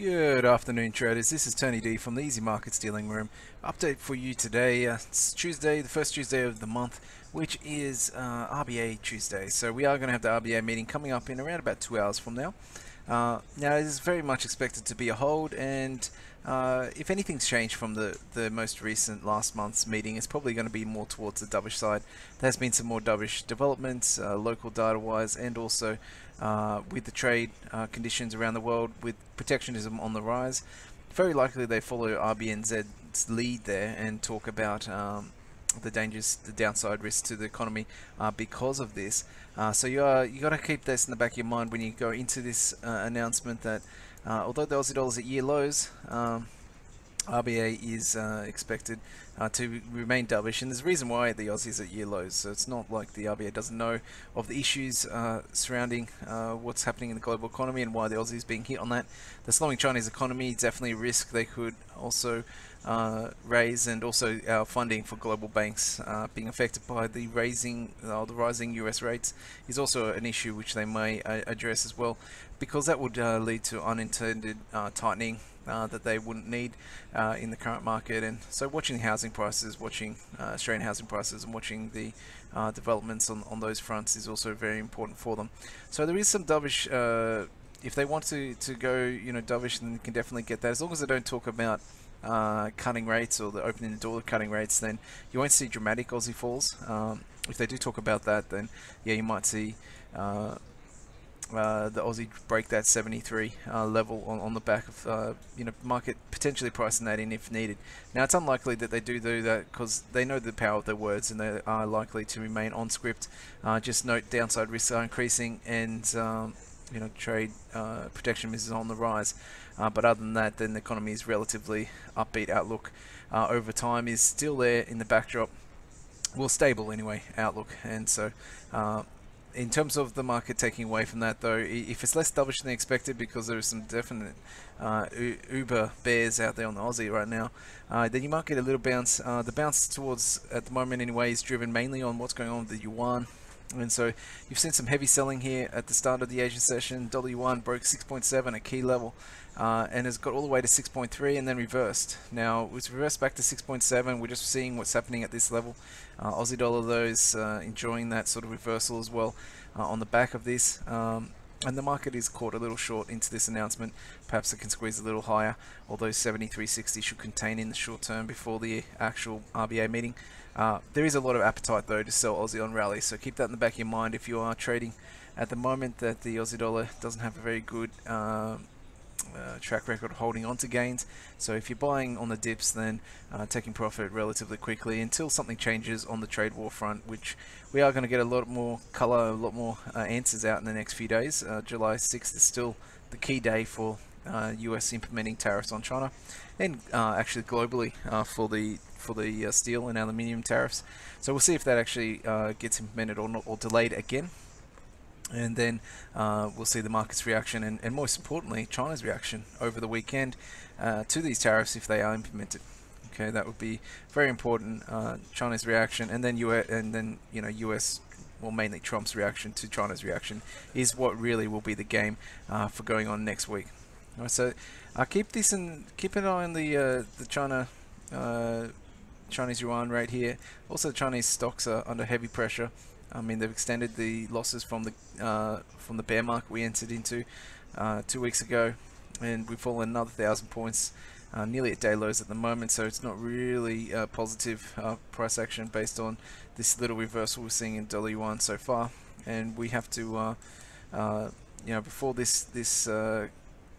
Good afternoon, traders. This is TonyD from the easyMarkets dealing room. Update for you today. It's Tuesday, the first Tuesday of the month, which is RBA Tuesday. So we are going to have the RBA meeting coming up in around about 2 hours from now. Now, it is very much expected to be a hold, and if anything's changed from the most recent last month's meeting, it's probably going to be more towards the dovish side. There's been some more dovish developments, local data-wise, and also with the trade conditions around the world, with protectionism on the rise. Very likely they follow RBNZ's lead there and talk about the dangers, the downside risks to the economy because of this. So you got to keep this in the back of your mind when you go into this announcement that although the Aussie dollar's at year lows, RBA is expected to remain dovish, and there's a reason why the Aussies at year lows. So it's not like the RBA doesn't know of the issues surrounding what's happening in the global economy and why the Aussie is being hit on that. The slowing Chinese economy is definitely a risk they could also raise, and also our funding for global banks being affected by the rising US rates is also an issue which they may address as well, because that would lead to unintended tightening that they wouldn't need in the current market. And so watching housing prices, watching Australian housing prices, and watching the developments on those fronts is also very important for them. So there is some dovish, if they want to go dovish, then they can definitely get that, as long as they don't talk about cutting rates or the opening the door to cutting rates. Then you won't see dramatic Aussie falls. If they do talk about that, then yeah, you might see the Aussie break that 73 level on the back of market potentially pricing that in if needed. Now, it's unlikely that they do that, because they know the power of their words and they are likely to remain on script. Just note downside risks are increasing, and trade protection is on the rise. But other than that, then the economy is relatively upbeat outlook over time is still there in the backdrop. Well, stable anyway outlook. And so in terms of the market taking away from that, though, if it's less dovish than expected, because there is some definite uber bears out there on the Aussie right now, then you might get a little bounce. The bounce towards, at the moment anyway, is driven mainly on what's going on with the Yuan. And so you've seen some heavy selling here at the start of the Asian session. Dollar Yuan broke 6.7, a key level, and has got all the way to 6.3 and then reversed. Now it's reversed back to 6.7. We're just seeing what's happening at this level. Aussie dollar, though, is enjoying that sort of reversal as well on the back of this. And the market is caught a little short into this announcement. Perhaps it can squeeze a little higher, although 73.60 should contain in the short term before the actual RBA meeting. There is a lot of appetite, though, to sell Aussie on rally, so keep that in the back of your mind if you are trading at the moment, that the Aussie dollar doesn't have a very good track record of holding on to gains. So if you're buying on the dips, then taking profit relatively quickly until something changes on the trade war front, which we are going to get a lot more color, a lot more answers out in the next few days. July 6th is still the key day for US implementing tariffs on China, and actually globally for the steel and aluminium tariffs. So we'll see if that actually gets implemented or not, or delayed again. And then we'll see the market's reaction, and most importantly, China's reaction over the weekend to these tariffs if they are implemented. Okay, that would be very important. China's reaction, and then US, well, mainly Trump's reaction to China's reaction, is what really will be the game for going on next week. All right, so keep an eye on the Chinese Yuan rate here. Also, the Chinese stocks are under heavy pressure. I mean, they've extended the losses from the bear market we entered into 2 weeks ago, and we've fallen another 1,000 points, nearly at day lows at the moment. So it's not really positive price action based on this little reversal we're seeing in dollar yuan so far. And we have to, before this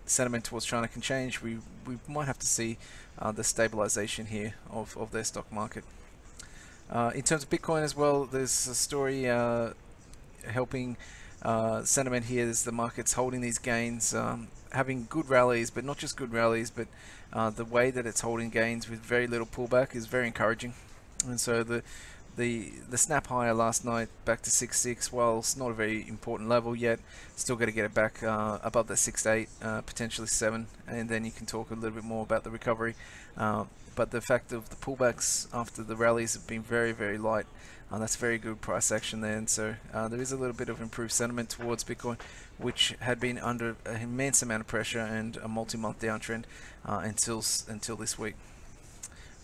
sentiment towards China can change, we might have to see the stabilization here of their stock market. In terms of Bitcoin as well, there's a story helping sentiment here. There's the market's holding these gains, having good rallies, but not just good rallies, but the way that it's holding gains with very little pullback is very encouraging. And so The snap higher last night back to 6.6. Well, it's not a very important level yet. Still got to get it back above that 6.8, potentially 7, and then you can talk a little bit more about the recovery. But the fact of the pullbacks after the rallies have been very, very light. That's very good price action there, and so there is a little bit of improved sentiment towards Bitcoin, which had been under an immense amount of pressure and a multi-month downtrend until this week.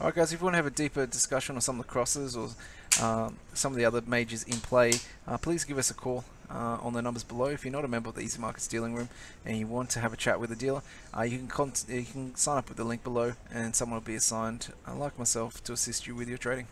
Alright guys, if you want to have a deeper discussion on some of the crosses or some of the other majors in play, please give us a call on the numbers below. If you're not a member of the Easy Markets dealing room and you want to have a chat with a dealer, you can sign up with the link below and someone will be assigned, like myself, to assist you with your trading.